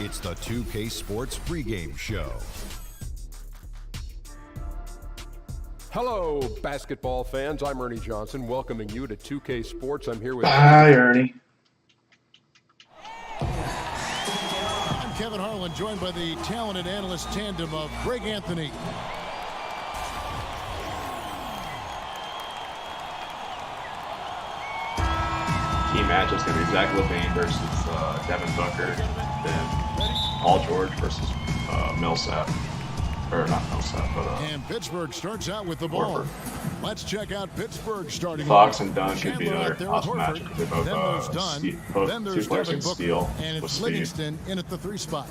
It's the 2K Sports pregame show. Hello, basketball fans. I'm Ernie Johnson, welcoming you to 2K Sports. I'm here with... Hi, Ernie. I'm Kevin Harlan, joined by the talented analyst tandem of Greg Anthony. Key matchups going to be Zach LaVine versus Devin Booker, then Paul George versus Millsap. Or not Millsap, but and Pittsburgh starts out with the ball. Horford. Let's check out Pittsburgh starting. Fox and Dunn should be Chandler their out there awesome with matchup. They both, then there's Dunn. Then there's two players Devin can Booker. steal And with it's speed. Livingston in at the 3 spot.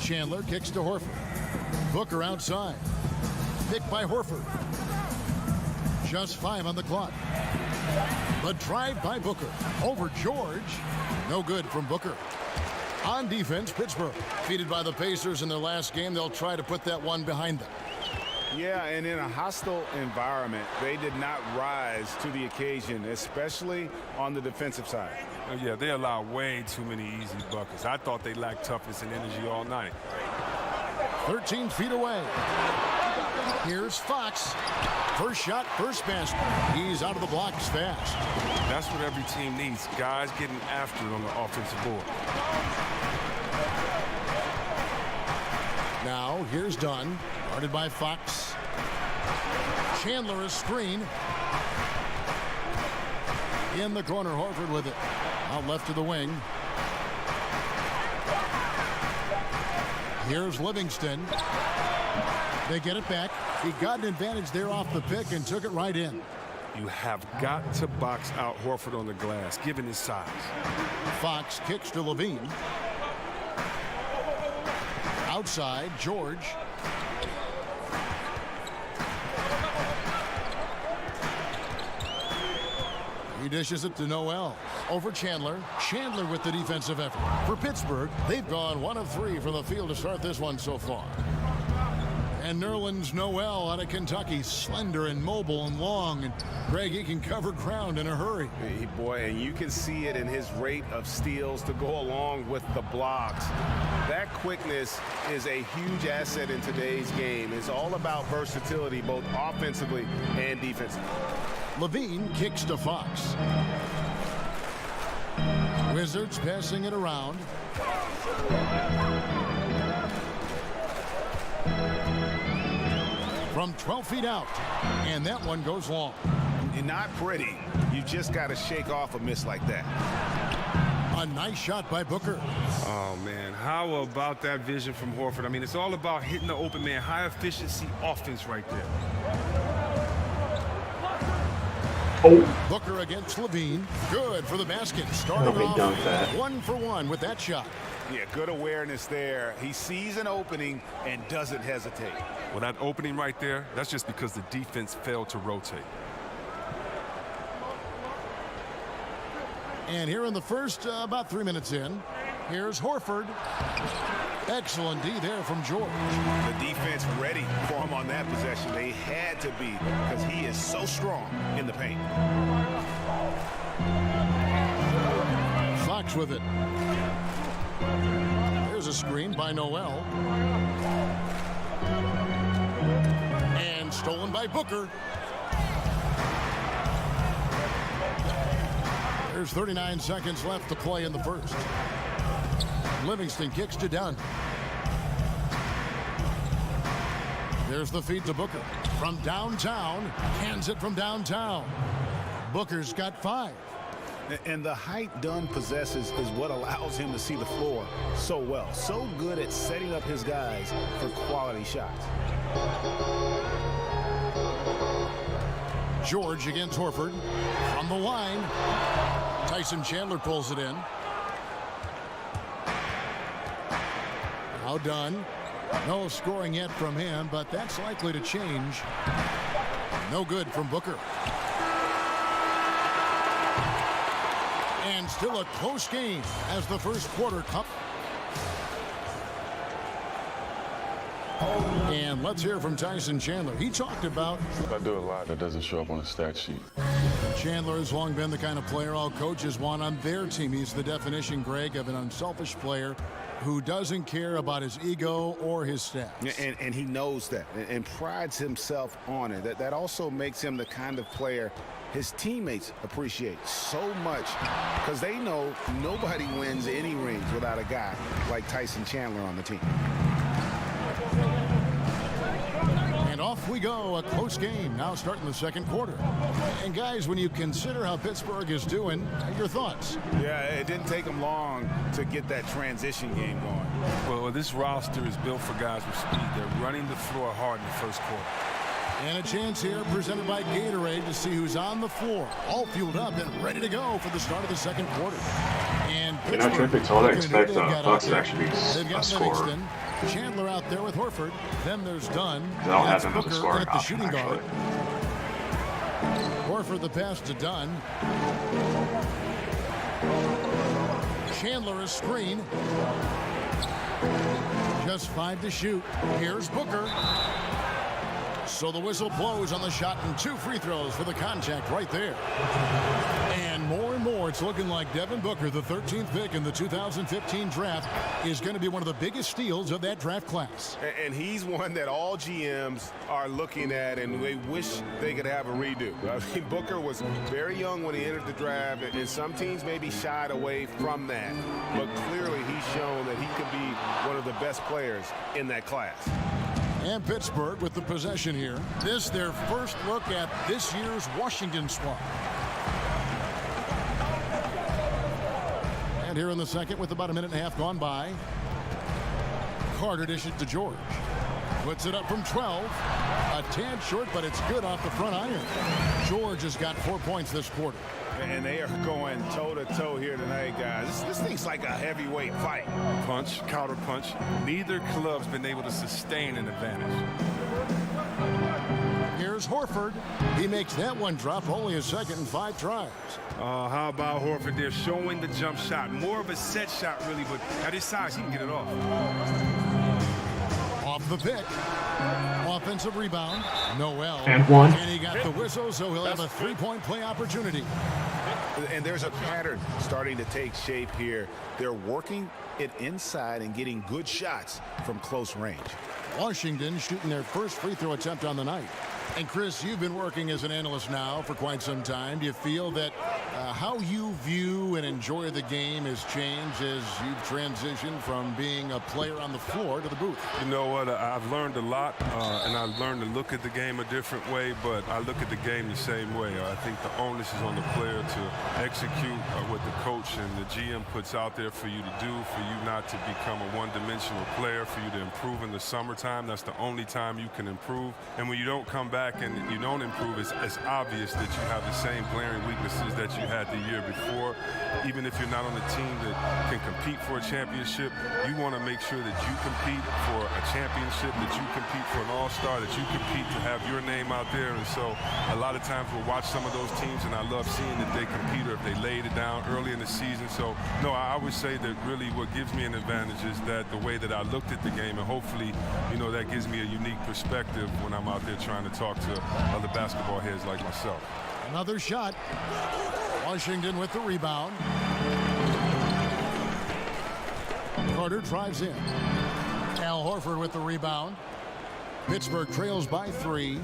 Chandler kicks to Horford. Booker outside. Picked by Horford. Just 5 on the clock. The drive by Booker. Over George. No good from Booker. On defense, Pittsburgh. Defeated by the Pacers in their last game. They'll try to put that one behind them. Yeah, and in a hostile environment, they did not rise to the occasion, especially on the defensive side. Yeah, they allowed way too many easy buckets. I thought they lacked toughness and energy all night. 13 feet away. Here's Fox. First shot, first basket. He's out of the blocks fast. That's what every team needs. Guys getting after it on the offensive board. Now, here's Dunn. Guarded by Fox. Chandler a screen. In the corner, Horford with it. Out left to the wing. Here's Livingston. They get it back. He got an advantage there off the pick and took it right in. You have got to box out Horford on the glass, given his size. Fox kicks to Levine. Outside, George. He dishes it to Noel. Over Chandler. Chandler with the defensive effort. For Pittsburgh, they've gone 1 of 3 from the field to start this one so far. And Nerlens Noel out of Kentucky, slender and mobile and long. And Greg, he can cover ground in a hurry. Hey, boy, and you can see it in his rate of steals to go along with the blocks. That quickness is a huge asset in today's game. It's all about versatility, both offensively and defensively. Levine kicks to Fox. Wizards passing it around. From 12 feet out. And that one goes long. You're not pretty. You just got to shake off a miss like that. A nice shot by Booker. Oh, man. How about that vision from Horford? I mean, it's all about hitting the open man. High efficiency offense right there. Oh. Booker against Levine. Good for the basket. Starting off 1 for 1 with that shot. Yeah, good awareness there. He sees an opening and doesn't hesitate. Well, that opening right there, that's just because the defense failed to rotate. And here in the first, about 3 minutes in, here's Horford. Excellent D there from George. The defense ready for him on that possession. They had to be because he is so strong in the paint. Fox with it. There's a screen by Noel. And stolen by Booker. There's 39 seconds left to play in the first. Livingston kicks to Dunn. There's the feed to Booker. From downtown, hands it from downtown. Booker's got 5. And the height Dunn possesses is what allows him to see the floor so well. So good at setting up his guys for quality shots. George against Horford. From the line. Tyson Chandler pulls it in. Now Dunn. No scoring yet from him, but that's likely to change. No good from Booker. And still a close game as the first quarter comes. And let's hear from Tyson Chandler. He talked about... I do a lot that doesn't show up on the stat sheet. Chandler has long been the kind of player all coaches want on their team. He's the definition, Greg, of an unselfish player who doesn't care about his ego or his stats. And he knows that and prides himself on it. That also makes him the kind of player his teammates appreciate so much, because they know nobody wins any rings without a guy like Tyson Chandler on the team. And off we go, a close game now starting the second quarter. And guys, when you consider how Pittsburgh is doing, your thoughts? Yeah, it didn't take them long to get that transition game going. Well, this roster is built for guys with speed. They're running the floor hard in the first quarter. And a chance here presented by Gatorade to see who's on the floor, all fueled up and ready to go for the start of the second quarter. And You know, truth be told, I expect Bucks to actually be they've a got scorer. Livingston, Chandler out there with Horford. Then there's Dunn. I don't have That's him as a Booker scoring at the option, shooting guard. actually. Horford the pass to Dunn. Chandler a screen. Just 5 to shoot. Here's Booker. So the whistle blows on the shot and 2 free throws for the contact right there. And more, it's looking like Devin Booker, the 13th pick in the 2015 draft, is going to be one of the biggest steals of that draft class. And he's one that all GMs are looking at, and they wish they could have a redo. I mean, Booker was very young when he entered the draft, and some teams maybe shied away from that. But clearly he's shown that he could be one of the best players in that class. And Pittsburgh with the possession here. This their first look at this year's Washington squad. And here in the second with about a minute and a half gone by. Carter dishes to George. Puts it up from 12. A tad short, but it's good off the front iron. George has got 4 points this quarter. And they are going toe-to-toe here tonight, guys. This thing's like a heavyweight fight. Punch, counter punch. Neither club's been able to sustain an advantage. Here's Horford. He makes that one drop, only a second in 5 tries. How about Horford? They're showing the jump shot. More of a set shot, really, but at his size, he can get it off. Off the pick. Offensive rebound. Noel. And one. And he got the whistle, so he'll have a 3-point play opportunity. And there's a pattern starting to take shape here. They're working it inside and getting good shots from close range. Washington shooting their first free throw attempt on the night. And Chris, you've been working as an analyst now for quite some time. Do you feel that how you view and enjoy the game has changed as you've transitioned from being a player on the floor to the booth? You know what? I've learned a lot, and I've learned to look at the game a different way, but I look at the game the same way. I think the onus is on the player to execute what the coach and the GM puts out there for you to do, for you not to become a one-dimensional player, for you to improve in the summertime. That's the only time you can improve. And when you don't come back and you don't improve, it's obvious that you have the same glaring weaknesses that you had the year before. Even if you're not on a team that can compete for a championship, you want to make sure that you compete for a championship, that you compete for an all-star, that you compete to have your name out there. And so a lot of times we'll watch some of those teams, and I love seeing that they compete or if they laid it down early in the season. So, no, I would say that really what gives me an advantage is that the way that I looked at the game, and hopefully, you know, that gives me a unique perspective when I'm out there trying to talk to other basketball heads like myself. Another shot. Washington with the rebound. Carter drives in. Al Horford with the rebound. Pittsburgh trails by 3.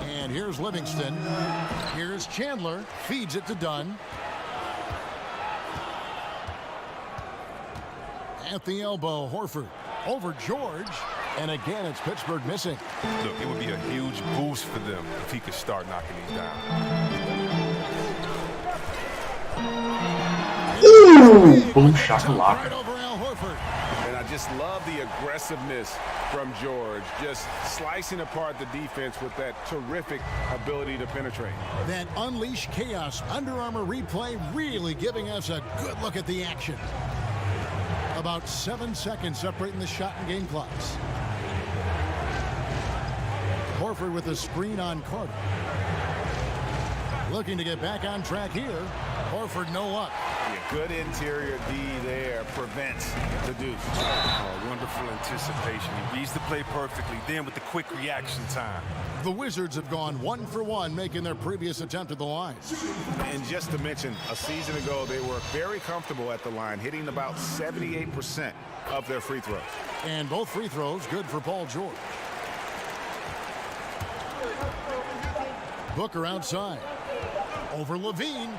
And here's Livingston. Here's Chandler. Feeds it to Dunn. At the elbow, Horford. Over George. And again, it's Pittsburgh missing. Look, it would be a huge boost for them if he could start knocking these down. Ooh, boom shakalaka. Right over Al Horford. And I just love the aggressiveness from George, just slicing apart the defense with that terrific ability to penetrate. That Unleash Chaos Under Armour replay really giving us a good look at the action. About 7 seconds separating the shot and game clocks. Horford with a screen on Carter. Looking to get back on track here. Horford no luck. Yeah, good interior D there prevents the deuce. Oh, wonderful anticipation. He reads the play perfectly, then with the quick reaction time. The Wizards have gone 1 for 1, making their previous attempt at the line. And just to mention, a season ago, they were very comfortable at the line, hitting about 78% of their free throws. And both free throws good for Paul George. Booker outside. Over Levine.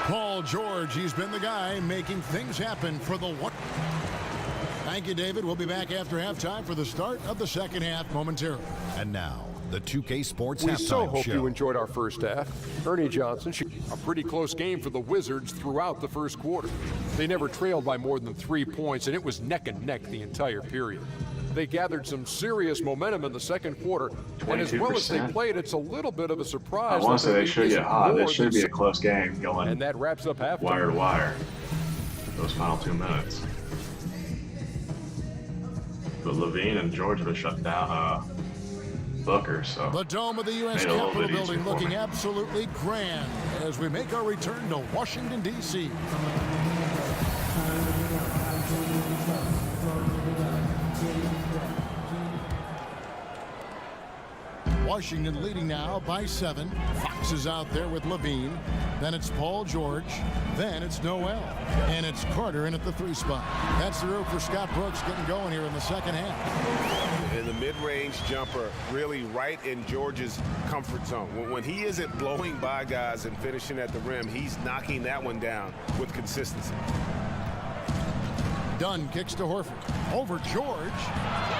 Paul George, he's been the guy making things happen for the one. Thank you, David. We'll be back after halftime for the start of the second half momentarily. And now, the 2K Sports We Halftime so hope Show. you enjoyed our first half. Ernie Johnson, a pretty close game for the Wizards throughout the first quarter. They never trailed by more than 3 points, and it was neck and neck the entire period. They gathered some serious momentum in the second quarter, and as well as they 22%. played, it's a little bit of a surprise. I want to say that they should get isn't hot. more This should than be a 6. close game going And that wraps up halftime. wire to wire. Those final 2 minutes. But Levine and George have shut down Booker, so The dome of the U.S. made it a little Capitol bit easier building for looking me. absolutely grand as we make our return to Washington, D.C. Washington leading now by 7. Fox is out there with Levine. Then it's Paul George. Then it's Noel. And it's Carter in at the 3 spot. That's the route for Scott Brooks getting going here in the second half. And the mid-range jumper really right in George's comfort zone. When he isn't blowing by guys and finishing at the rim, he's knocking that one down with consistency. Dunn kicks to Horford. Over George.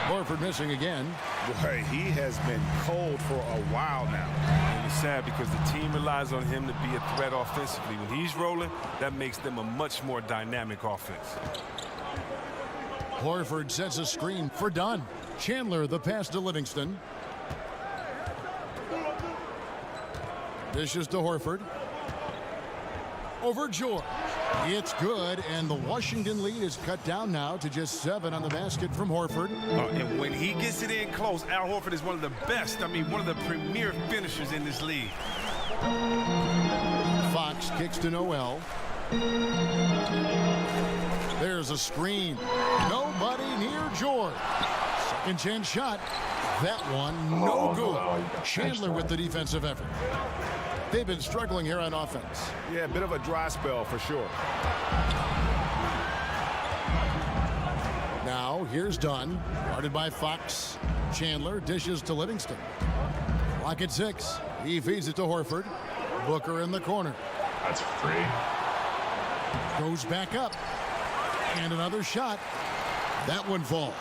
Horford missing again. Boy, he has been cold for a while now. And it's sad because the team relies on him to be a threat offensively. When he's rolling, that makes them a much more dynamic offense. Horford sets a screen for Dunn. Chandler the pass to Livingston. Dishes to Horford. Over George. It's good, and the Washington lead is cut down now to just 7 on the basket from Horford. And when he gets it in close, Al Horford is one of the best, one of the premier finishers in this league. Fox kicks to Noel. There's a screen. Nobody near George. Second chance shot. That one, no good. Chandler with the defensive effort. They've been struggling here on offense. Yeah, a bit of a dry spell for sure. Now, here's Dunn. Guarded by Fox. Chandler dishes to Livingston. Clock at 6. He feeds it to Horford. Booker in the corner. That's free. Goes back up. And another shot. That one falls.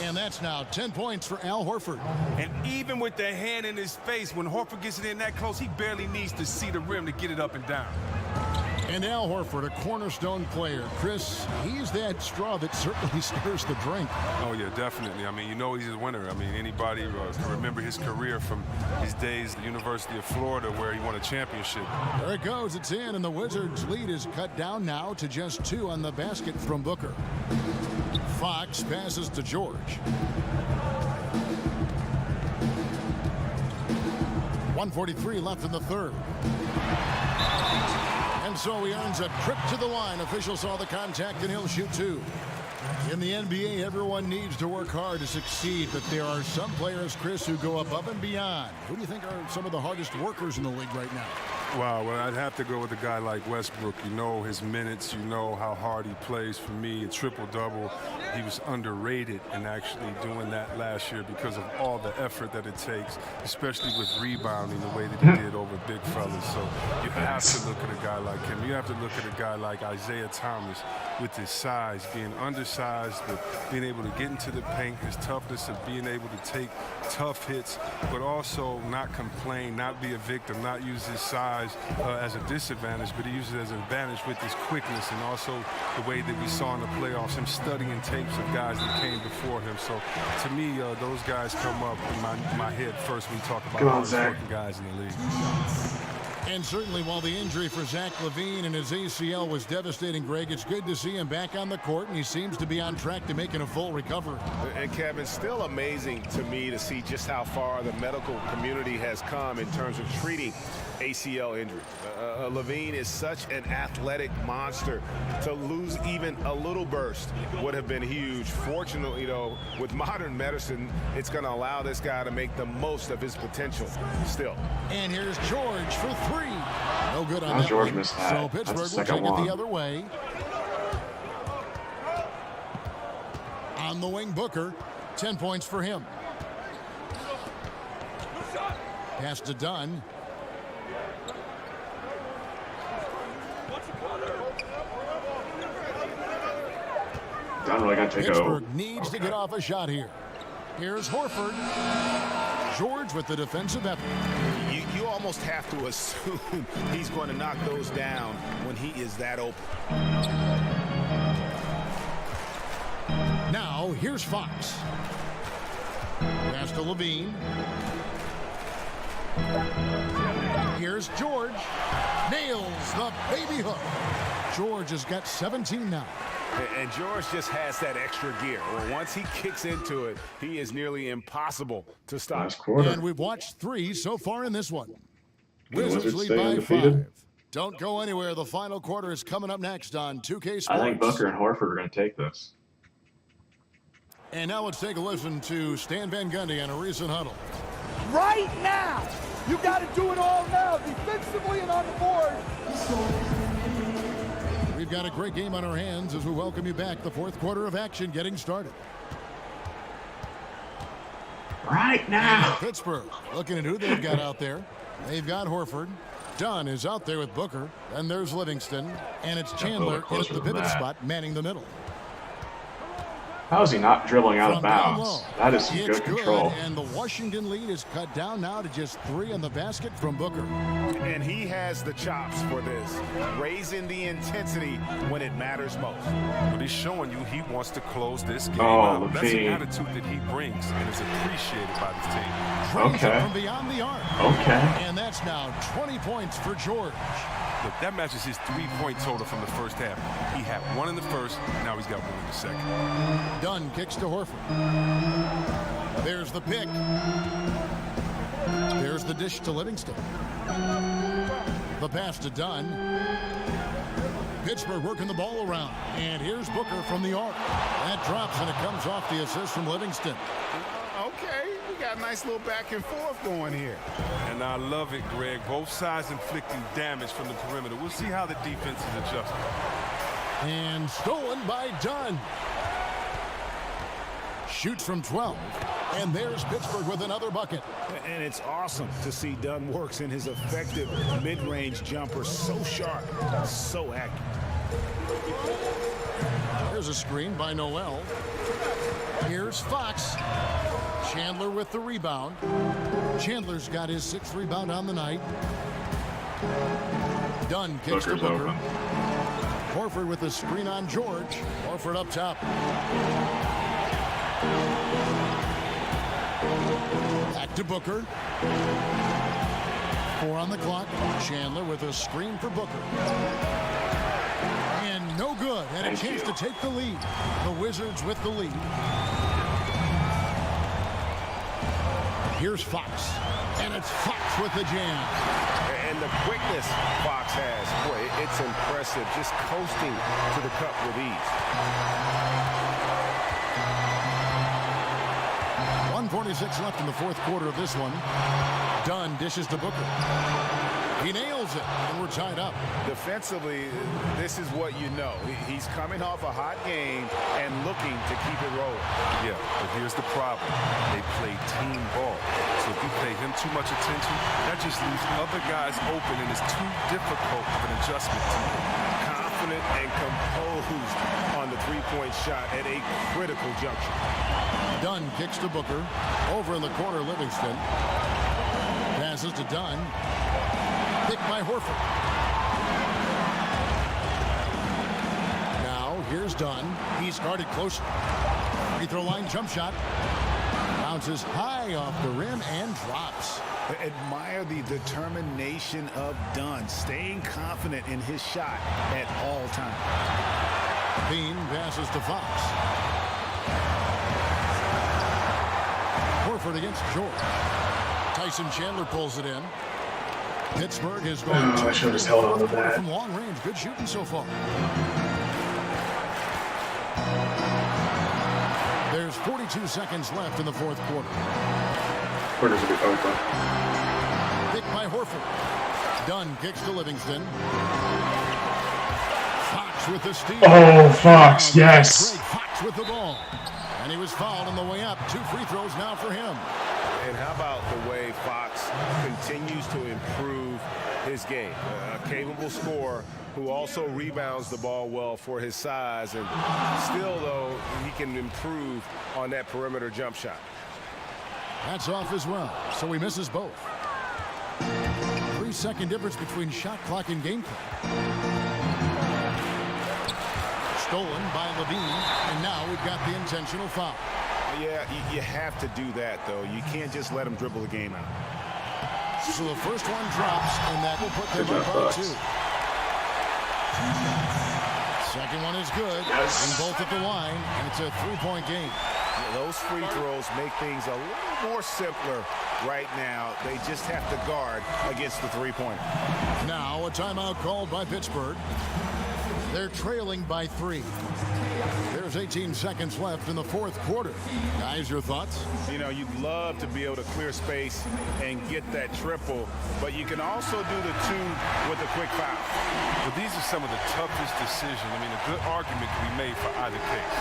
And that's now 10 points for Al Horford. And even with the hand in his face, when Horford gets it in that close, he barely needs to see the rim to get it up and down. And Al Horford, a cornerstone player. Chris, he's that straw that certainly stirs the drink. Oh, yeah, definitely. You know he's a winner. Anybody can remember his career from his days at the University of Florida where he won a championship. There it goes. It's in, and the Wizards' lead is cut down now to just 2 on the basket from Booker. Fox passes to George. .143 left in the third. And so he earns a trip to the line. Officials saw the contact, and he'll shoot 2. In the NBA, everyone needs to work hard to succeed, but there are some players, Chris, who go above and beyond. Who do you think are some of the hardest workers in the league right now? Wow, well, I'd have to go with a guy like Westbrook. You know his minutes, you know how hard he plays. For me, a triple-double. He was underrated in actually doing that last year because of all the effort that it takes, especially with rebounding the way that he did over big fellas. So you have to look at a guy like him. You have to look at a guy like Isaiah Thomas with his size, being undersized, but being able to get into the paint, his toughness of being able to take tough hits, but also not complain, not be a victim, not use his size as a disadvantage, but he uses it as an advantage with his quickness and also the way that we saw in the playoffs, him studying tapes of guys that came before him. So to me, those guys come up in my head first when we talk about hard-working guys in the league. And certainly while the injury for Zach LaVine and his ACL was devastating, Greg, it's good to see him back on the court, and he seems to be on track to making a full recovery. And Kevin, still amazing to me to see just how far the medical community has come in terms of treating ACL injury. Levine is such an athletic monster. To lose even a little burst would have been huge. Fortunately, though, with modern medicine, it's going to allow this guy to make the most of his potential still. And here's George for three. No good on that George one. missed that. So That's the Pittsburgh will second take it one. the other way. On the wing, Booker. 10 points for him. Pass to Dunn. Dunn really got to take Pittsburgh needs to get off a shot here. Here's Horford. George with the defensive effort. You almost have to assume he's going to knock those down when he is that open. Now, here's Fox. Pass to Levine. Here's George. Nails the baby hook. George has got 17 now. And George just has that extra gear. Once he kicks into it, he is nearly impossible to stop. Last quarter. And we've watched 3 so far in this one. The Wizards Wizards lead stay by undefeated. 5. Don't go anywhere. The final quarter is coming up next on 2K Sports. I think Booker and Horford are going to take this. And now let's take a listen to Stan Van Gundy on a recent huddle. Right now! You got to do it all now, defensively and on the board. We've got a great game on our hands as we welcome you back. The fourth quarter of action getting started. Right now. Pittsburgh looking at who they've got out there. They've got Horford. Dunn is out there with Booker. And there's Livingston. And it's Chandler in at the pivot spot, manning the middle. How is he not dribbling out of From down bounds? low. That is some It's good control. And the Washington lead is cut down now to just 3 on the basket from Booker. And he has the chops for this, raising the intensity when it matters most. But he's showing you he wants to close this game Oh, out. That's the Levine. attitude that he brings and is appreciated by this team. Drains it Okay. from beyond the arc. Okay. And that's now 20 points for George. Look, that matches his 3-point total from the first half. He had 1 in the first, now he's got 1 in the second. Dunn kicks to Horford. There's the pick. There's the dish to Livingston. The pass to Dunn. Pittsburgh working the ball around. And here's Booker from the arc. That drops and it comes off the assist from Livingston. Okay, we got a nice little back and forth going here. And I love it, Greg. Both sides inflicting damage from the perimeter. We'll see how the defense is adjusting. And stolen by Dunn. Shoots from 12. And there's Pittsburgh with another bucket. And it's awesome to see Dunn works in his effective mid-range jumper. So sharp, so accurate. There's a screen by Noel. Here's Fox. Chandler with the rebound. Chandler's got his 6th rebound on the night. Dunn kicks Booker's to Booker. open. Horford with the screen on George. Horford up top. Back to Booker. 4 on the clock. Chandler with a screen for Booker. And no good. And a chance to take the lead. The Wizards with the lead. Here's Fox. And it's Fox with the jam. And the quickness Fox has, boy, it's impressive. Just coasting to the cup with ease. 1:46 left in the fourth quarter of this one. Dunn dishes to Booker. He nails it, and we're tied up. Defensively, this is what you know. He's coming off a hot game and looking to keep it rolling. Yeah, but here's the problem. They play team ball. So if you pay him too much attention, that just leaves other guys open, and it's too difficult of an adjustment to him. Confident and composed on the three-point shot at a critical juncture. Dunn kicks to Booker. Over in the corner, Livingston. Passes to Dunn. Picked by Horford. Now, here's Dunn. He's guarded close. Free throw line jump shot. Bounces high off the rim and drops. Admire the determination of Dunn, staying confident in his shot at all times. Bean passes to Fox. Horford against George. Tyson Chandler pulls it in. Pittsburgh has gone I should have just held on to that. from long range. Good shooting so far. There's 42 seconds left in the fourth quarter. Quarter's a bit open. Pick by Horford. Dunn kicks to Livingston. Fox with the steal. Oh, Fox, yes. Greg Fox with the ball. And he was fouled on the way up. 2 free throws now for him. And how about the way Fox continues to improve his game? A capable scorer who also rebounds the ball well for his size. And still, though, he can improve on that perimeter jump shot. That's off as well, so he misses both. 3-second difference between shot clock and game clock. Stolen by Levine, and now we've got the intentional foul. Yeah, you have to do that, though. You can't just let him dribble the game out. So the first one drops, and that will put them up by 2. Second one is good, and both at the line, and it's a 3-point game. Yeah, those free throws make things a little more simpler right now. They just have to guard against the three-pointer. Now a timeout called by Pittsburgh. They're trailing by 3. There's 18 seconds left in the fourth quarter. Guys, your thoughts? You know, you'd love to be able to clear space and get that triple, but you can also do the 2 with a quick foul. But these are some of the toughest decisions. I mean, a good argument can be made for either case.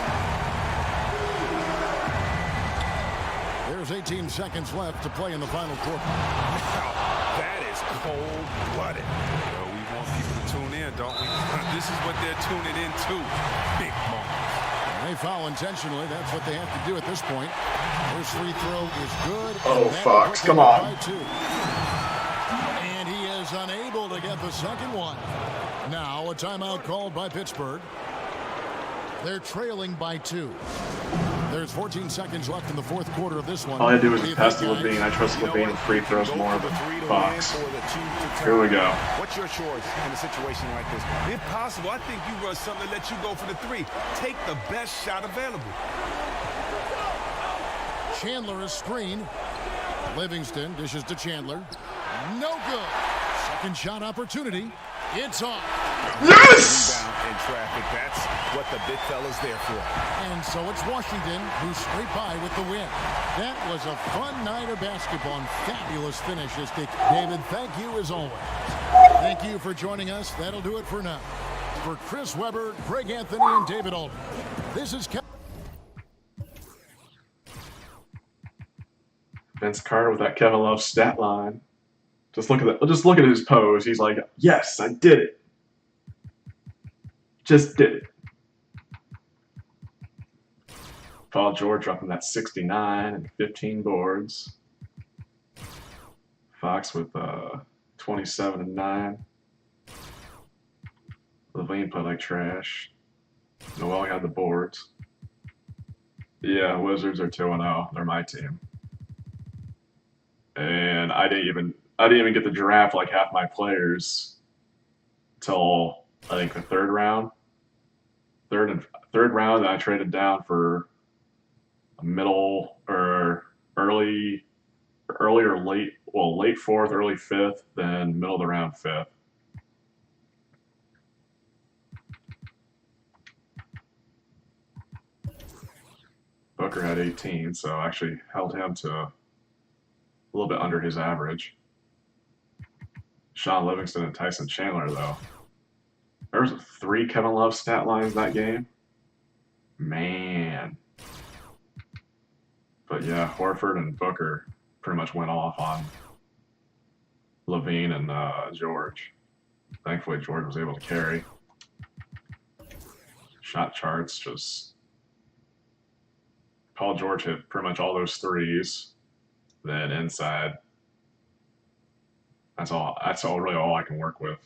There's 18 seconds left to play in the final quarter. Wow, that is cold-blooded. We want people to tune in, don't we? This is what they're tuning into. Big moment. They foul intentionally. That's what they have to do at this point. First free throw is good. Oh, Fox, come on. And he is unable to get the second one. Now a timeout called by Pittsburgh. They're trailing by 2. There's 14 seconds left in the fourth quarter of this one. All I do is pass to Levine. I trust Levine with free throws more than Fox. Here we go. What's your choice in a situation like this? If possible, I think you run something that lets you go for the 3. Take the best shot available. Chandler is screened. Livingston dishes to Chandler. No good. Second shot opportunity. It's off. Yes! Rebound in traffic. That's what the big fella's there for. And so it's Washington who scraped by with the win. That was a fun night of basketball and fabulous finish. David, thank you as always. Thank you for joining us. That'll do it for now. For Chris Webber, Greg Anthony, and David Aldridge, this is Kevin. Vince Carter with that Kevin Love stat line. Just look at that. Just look at his pose. He's like, yes, I did it. Just did it. Paul George dropping that 69 and 15 boards. Fox with 27 and 9. Levine played like trash. Noel had the boards. Yeah, Wizards are 2-0. They're my team. And I didn't even get to draft like half my players till I think the third round. Third round, I traded down for a middle or early or late, well, late 4th, early 5th, then middle of the round 5th. Booker had 18, so I actually held him to a little bit under his average. Sean Livingston and Tyson Chandler, though. There was 3 Kevin Love stat lines that game. Man. But yeah, Horford and Booker pretty much went off on Levine and George. Thankfully, George was able to carry. Shot charts just... Paul George hit pretty much all those threes. Then inside. That's really all I can work with.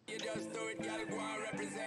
You just do it, gotta go and represent.